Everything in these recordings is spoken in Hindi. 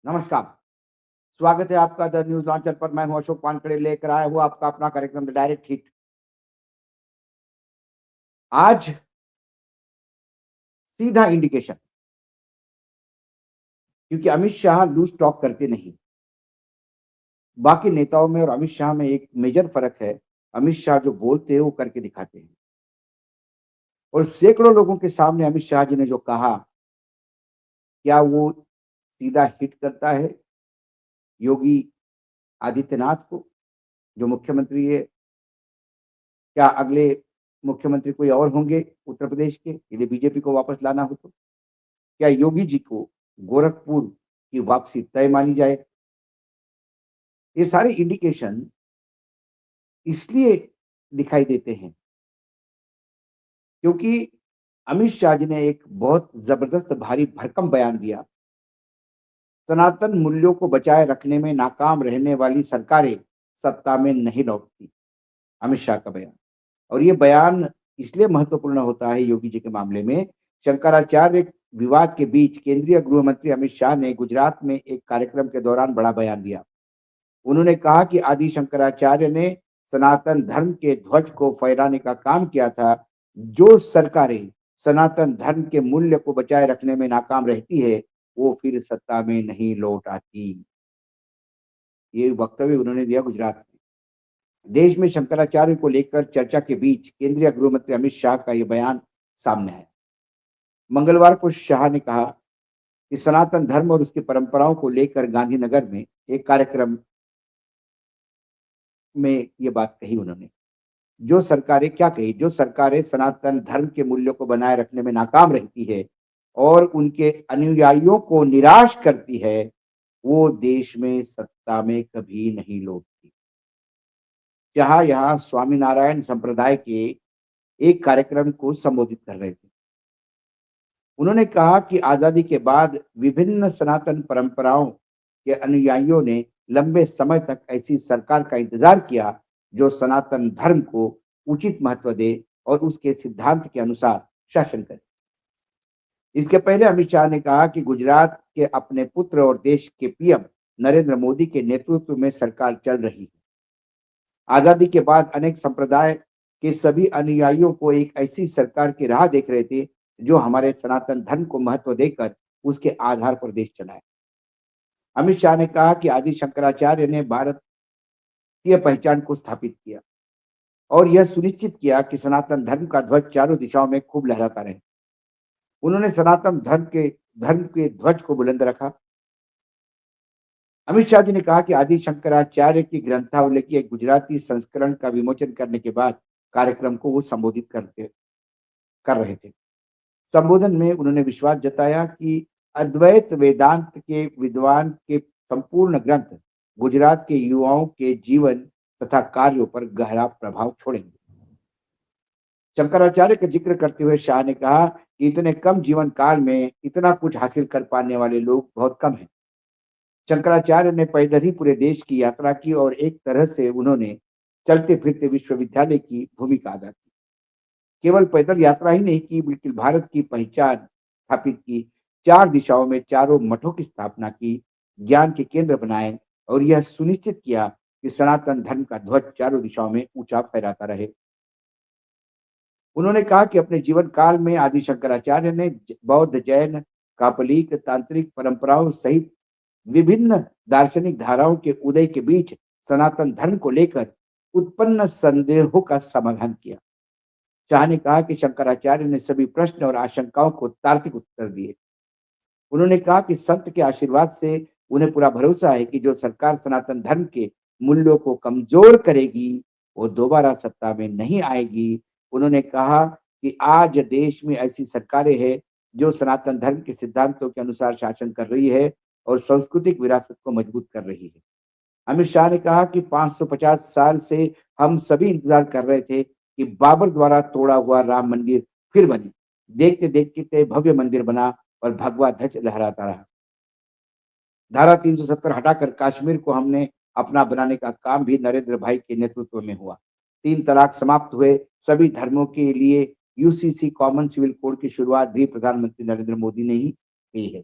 नमस्कार, स्वागत है आपका द न्यूज़ लॉन्चर पर। मैं हूं अशोक वानखेड़े, लेकर आया हूं आपका अपना कार्यक्रम द डायरेक्ट हिट। आज सीधा इंडिकेशन, क्योंकि अमित शाह लूज टॉक करते नहीं। बाकी नेताओं में और अमित शाह में एक मेजर फ़र्क है, अमित शाह जो बोलते हैं वो करके दिखाते हैं। और सैकड़ों लोगों के सामने अमित शाह जी ने जो कहा, क्या वो सीधा हिट करता है योगी आदित्यनाथ को, जो मुख्यमंत्री है? क्या अगले मुख्यमंत्री कोई और होंगे उत्तर प्रदेश के, यदि बीजेपी को वापस लाना हो तो? क्या योगी जी को गोरखपुर की वापसी तय मानी जाए? ये सारे इंडिकेशन इसलिए दिखाई देते हैं क्योंकि अमित शाह जी ने एक बहुत जबरदस्त भारी भरकम बयान दिया। सनातन मूल्यों को बचाए रखने में नाकाम रहने वाली सरकारें सत्ता में नहीं लौटती, अमित शाह का बयान। और ये बयान इसलिए महत्वपूर्ण होता है योगी जी के मामले में। शंकराचार्य विवाद के बीच केंद्रीय गृह मंत्री अमित शाह ने गुजरात में एक कार्यक्रम के दौरान बड़ा बयान दिया। उन्होंने कहा कि आदि शंकराचार्य ने सनातन धर्म के ध्वज को फहराने का काम किया था। जो सरकारें सनातन धर्म के मूल्य को बचाए रखने में नाकाम रहती है, वो फिर सत्ता में नहीं लौट आती। ये वक्तव्य उन्होंने दिया गुजरात में। देश में शंकराचार्य को लेकर चर्चा के बीच केंद्रीय गृह मंत्री अमित शाह का ये बयान सामने आया। मंगलवार को शाह ने कहा कि सनातन धर्म और उसकी परंपराओं को लेकर गांधीनगर में एक कार्यक्रम में ये बात कही उन्होंने। जो सरकारें क्या कही, जो सरकारें सनातन धर्म के मूल्यों को बनाए रखने में नाकाम रहती है और उनके अनुयायियों को निराश करती है, वो देश में सत्ता में कभी नहीं लौटती। शाह यहाँ स्वामीनारायण संप्रदाय के एक कार्यक्रम को संबोधित कर रहे थे। उन्होंने कहा कि आजादी के बाद विभिन्न सनातन परंपराओं के अनुयायियों ने लंबे समय तक ऐसी सरकार का इंतजार किया जो सनातन धर्म को उचित महत्व दे और उसके सिद्धांत के अनुसार शासन करे। इसके पहले अमित शाह ने कहा कि गुजरात के अपने पुत्र और देश के पीएम नरेंद्र मोदी के नेतृत्व में सरकार चल रही है। आजादी के बाद अनेक संप्रदाय के सभी अनुयायियों को एक ऐसी सरकार की राह देख रहे थे जो हमारे सनातन धर्म को महत्व देकर उसके आधार पर देश चलाए। अमित शाह ने कहा कि आदि शंकराचार्य ने भारतीय पहचान को स्थापित किया और यह सुनिश्चित किया कि सनातन धर्म का ध्वज चारों दिशाओं में खूब लहराता रहे। उन्होंने सनातन धर्म के ध्वज को बुलंद रखा। अमित शाह जी ने कहा कि आदि शंकराचार्य की ग्रंथावली के गुजराती संस्करण का विमोचन करने के बाद कार्यक्रम को वो संबोधित कर रहे थे। संबोधन में उन्होंने विश्वास जताया कि अद्वैत वेदांत के विद्वान के संपूर्ण ग्रंथ गुजरात के युवाओं के जीवन तथा कार्यों पर गहरा प्रभाव छोड़ेंगे। शंकराचार्य का जिक्र करते हुए शाह ने कहा कि इतने कम जीवन काल में इतना कुछ हासिल कर पाने वाले लोग बहुत कम हैं। शंकराचार्य ने पैदल ही पूरे देश की यात्रा की और एक तरह से उन्होंने चलते फिरते विश्वविद्यालय की भूमिका अदा की। केवल पैदल यात्रा ही नहीं की, बल्कि भारत की पहचान स्थापित की, चार दिशाओं में चारों मठों की स्थापना की, ज्ञान के केंद्र बनाए और यह सुनिश्चित किया कि सनातन धर्म का ध्वज चारों दिशाओं में ऊंचा फहराता रहे। उन्होंने कहा कि अपने जीवन काल में आदि शंकराचार्य ने बौद्ध, जैन, कापलिक, तांत्रिक परंपराओं सहित विभिन्न दार्शनिक धाराओं के उदय के बीच सनातन धर्म को लेकर उत्पन्न संदेहों का समाधान किया। शाह ने कहा कि शंकराचार्य ने सभी प्रश्न और आशंकाओं को तार्किक उत्तर दिए। उन्होंने कहा कि संत के आशीर्वाद से उन्हें पूरा भरोसा है कि जो सरकार सनातन धर्म के मूल्यों को कमजोर करेगी, वो दोबारा सत्ता में नहीं आएगी। उन्होंने कहा कि आज देश में ऐसी सरकारें हैं जो सनातन धर्म के सिद्धांतों के अनुसार शासन कर रही है और सांस्कृतिक विरासत को मजबूत कर रही है। अमित शाह ने कहा कि 550 साल से हम सभी इंतजार कर रहे थे कि बाबर द्वारा तोड़ा हुआ राम मंदिर फिर बने। देखते देखते भव्य मंदिर बना और भगवा ध्वज लहराता रहा। धारा 370 हटाकर कश्मीर को हमने अपना बनाने का काम भी नरेंद्र भाई के नेतृत्व में हुआ। 3 तलाक समाप्त हुए। सभी धर्मों के लिए यूसीसी कॉमन सिविल कोड की शुरुआत भी प्रधानमंत्री नरेंद्र मोदी ने ही की है।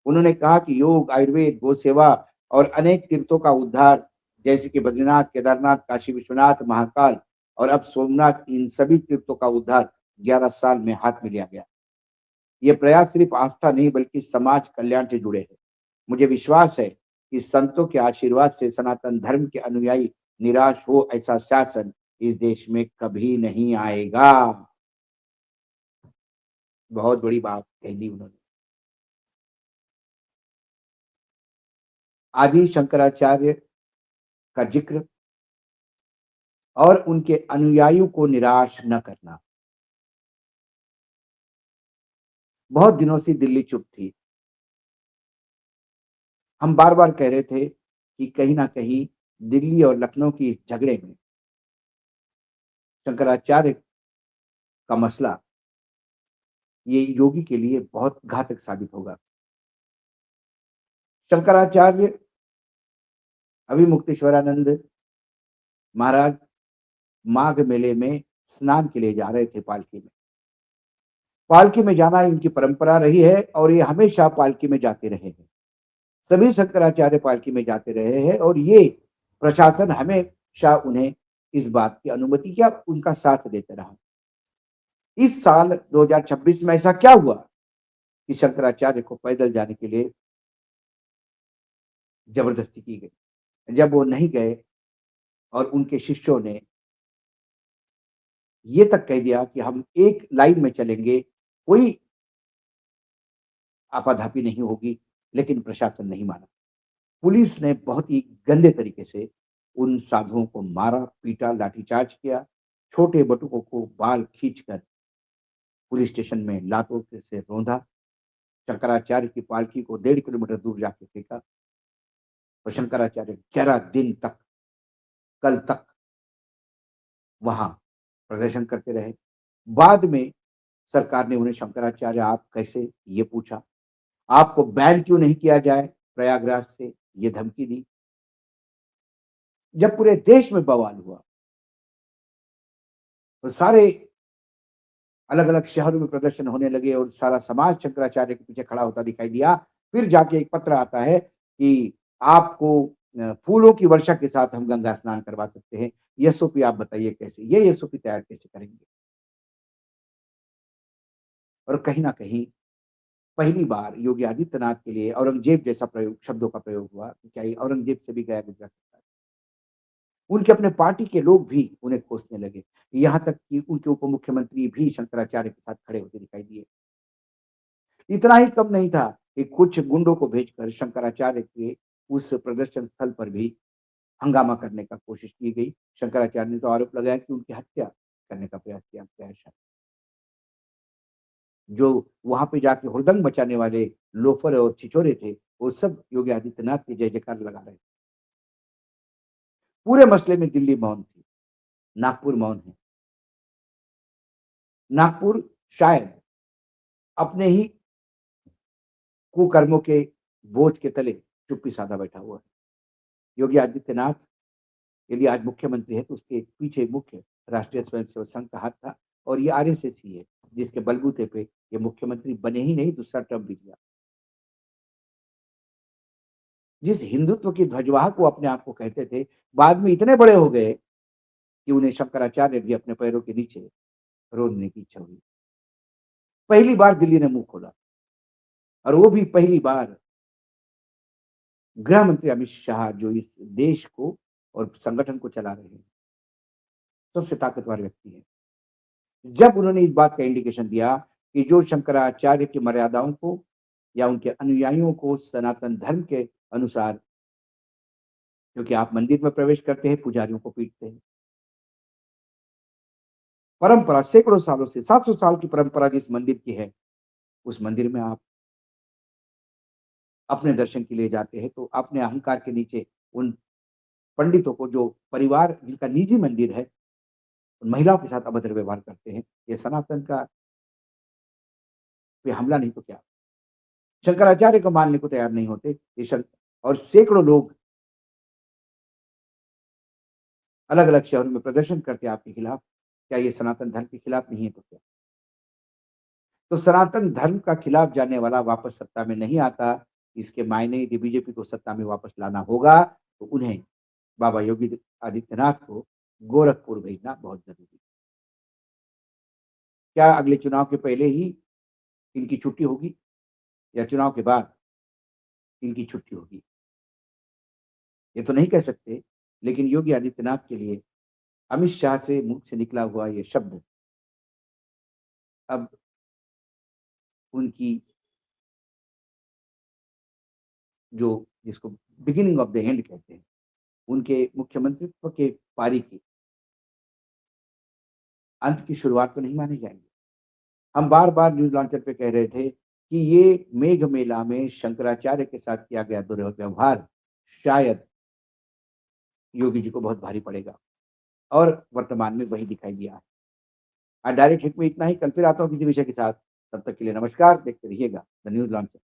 उन्होंने कहा कि योग, आयुर्वेद, गो सेवा और अनेक तीर्थों का उद्धार, जैसे कि बद्रीनाथ, केदारनाथ, काशी विश्वनाथ, महाकाल और अब सोमनाथ, इन सभी तीर्थों का उद्धार 11 साल में हाथ में लिया गया। ये प्रयास सिर्फ आस्था नहीं बल्कि समाज कल्याण से जुड़े हैं। मुझे विश्वास है कि संतों के आशीर्वाद से सनातन धर्म के अनुयायी निराश हो ऐसा शासन इस देश में कभी नहीं आएगा। बहुत बड़ी बात कह दी उन्होंने। आदि शंकराचार्य का जिक्र और उनके अनुयायियों को निराश न करना। बहुत दिनों से दिल्ली चुप थी। हम बार-बार कह रहे थे कि कहीं न कहीं दिल्ली और लखनऊ की इस झगड़े में शंकराचार्य का मसला ये योगी के लिए बहुत घातक साबित होगा। शंकराचार्य अभिमुक्तेश्वरानंद महाराज माघ मेले में स्नान के लिए जा रहे थे पालकी में। पालकी में जाना इनकी परंपरा रही है और ये हमेशा पालकी में जाते रहे हैं। सभी शंकराचार्य पालकी में जाते रहे हैं और ये प्रशासन हमेशा उन्हें इस बात की अनुमति क्या उनका साथ देते रहा। इस साल 2026 में ऐसा क्या हुआ कि शंकराचार्य को पैदल जाने के लिए जबरदस्ती की गई। जब वो नहीं गए और उनके शिष्यों ने ये तक कह दिया कि हम एक लाइन में चलेंगे, कोई आपाधापी नहीं होगी, लेकिन प्रशासन नहीं माना। पुलिस ने बहुत ही गंदे तरीके से उन साधुओं को मारा, पीटा, लाठीचार्ज किया, छोटे बटुकों को बाल खींचकर पुलिस स्टेशन में लातों से रौंदा, शंकराचार्य की पालकी को 1.5 किलोमीटर दूर जाके फेंका और शंकराचार्य 11 दिन तक, कल तक वहां प्रदर्शन करते रहे। बाद में सरकार ने उन्हें शंकराचार्य आप कैसे ये पूछा, आपको बैन क्यों नहीं किया जाए प्रयागराज से, ये धमकी दी। जब पूरे देश में बवाल हुआ तो सारे अलग-अलग शहरों में प्रदर्शन होने लगे और सारा समाज शंकराचार्य के पीछे खड़ा होता दिखाई दिया। फिर जाके एक पत्र आता है कि आपको फूलों की वर्षा के साथ हम गंगा स्नान करवा सकते हैं। एसओपी आप बताइए कैसे? ये एसओपी तैयार कैसे करेंगे? और कहीं न कहीं पहली बार योगी आदित्यनाथ के लिए औरंगज़ेब जैसा प्रयोग शब्दों का प्रयोग हुआ। तो क्या ये औरंगज़ेब से भी गया गुज़रा सकता है? उनके अपने पार्टी के लोग भी उन्हें कोसने लगे। यहाँ तक कि उनके उप मुख्यमंत्री भी शंकराचार्य के साथ खड़े होते दिखाई दिए। इतना ही कम नहीं था कि कुछ गुंडों को भेजकर शंकराचार्य के उस प्रदर्शन स्थल पर भी हंगामा करने का कोशिश की गई। शंकराचार्य ने तो आरोप लगाया कि उनकी हत्या करने का प्रयास किया गया है शायद। जो वहाँ पे जाके हुड़दंग मचाने वाले लोफर और छिछोरे थे, वो सब योगी आदित्यनाथ की जय-जयकार लगा रहे थे। पूरे मसले में दिल्ली मौन थी, नागपुर मौन है। नागपुर शायद अपने ही कुकर्मों के बोझ के तले चुप्पी साधा बैठा हुआ है। योगी आदित्यनाथ यदि आज मुख्यमंत्री है तो उसके पीछे मुख्य राष्ट्रीय स्वयंसेवक संघ का हाथ था और ये आरएसएस ही है, जिसके बलबूते पे ये मुख्यमंत्री बने ही नहीं, दूसरा टर्म भी लिया। जिस हिंदुत्व की ध्वजवाहक वो अपने आप को कहते थे, बाद में इतने बड़े हो गए कि उन्हें शंकराचार्य भी अपने पैरों के नीचे रोंदने की इच्छा हुई। पहली बार दिल्ली ने मुँह खोला और वो भी पहली बार गृह मंत्री अमित शाह जो इस देश को और संगठन को चला रहे हैं, सबसे ताकतवर व्यक्ति हैं। जब उन्होंने इस बात का इंडिकेशन दिया कि जो शंकराचार्य की मर्यादाओं को या उनके अनुयायियों को सनातन धर्म के अनुसार, क्योंकि आप मंदिर में प्रवेश करते हैं, पुजारियों को पीटते हैं। परंपरा सैकड़ों सालों से 700 साल की परंपरा जिस मंदिर की है, उस मंदिर में आप अपने दर्शन के लिए जाते हैं, तो अपने अहंकार के नीचे उन पंडितों को जो परिवार जिनका निजी मंदिर है, उन महिलाओं के साथ अभद्र व्यवहार करते हैं। ये सनातन का पे हमला नहीं तो क्या? शंकराचार्य को मानने को तैयार नहीं होते। ये शंक और सैकड़ों लोग अलग-अलग शहरों में प्रदर्शन करते हैं आपके खिलाफ। क्या ये सनातन धर्म के खिलाफ नहीं है तो क्या? तो सनातन धर्म का खिलाफ जाने वाला वापस सत्ता में नहीं आता। इसके मायने यदि बीजेपी को सत्ता में वापस लाना होगा तो उन्हें बाबा योगी आदित्यनाथ को गोरखपुर भेजना बहुत ज़रूरी है। क्या अगले चुनाव के पहले ही इनकी छुट्टी होगी या चुनाव के बाद इनकी छुट्टी होगी? ये तो नहीं कह सकते, लेकिन योगी आदित्यनाथ के लिए अमित शाह से मुँह से निकला हुआ ये शब्द अब उनकी जो जिसको बिगिनिंग ऑफ द एंड कहते हैं, उनके मुख्यमंत्रित्व के पारी की अंत की शुरुआत तो नहीं माने जाएँगे। हम बार-बार न्यूज़ लॉन्चर पे कह रहे थे कि ये मेघ मेला में शंकराचार्य के साथ किया गया दुर्व्यवहार शायद योगी जी को बहुत भारी पड़ेगा और वर्तमान में वही दिखाई दिया है। आज डायरेक्ट हिट में इतना ही, कल फिर आता हूँ किसी विषय के साथ। तब तक के लिए नमस्कार, देखते रहिएगा द न्यूज़ लॉन्चर।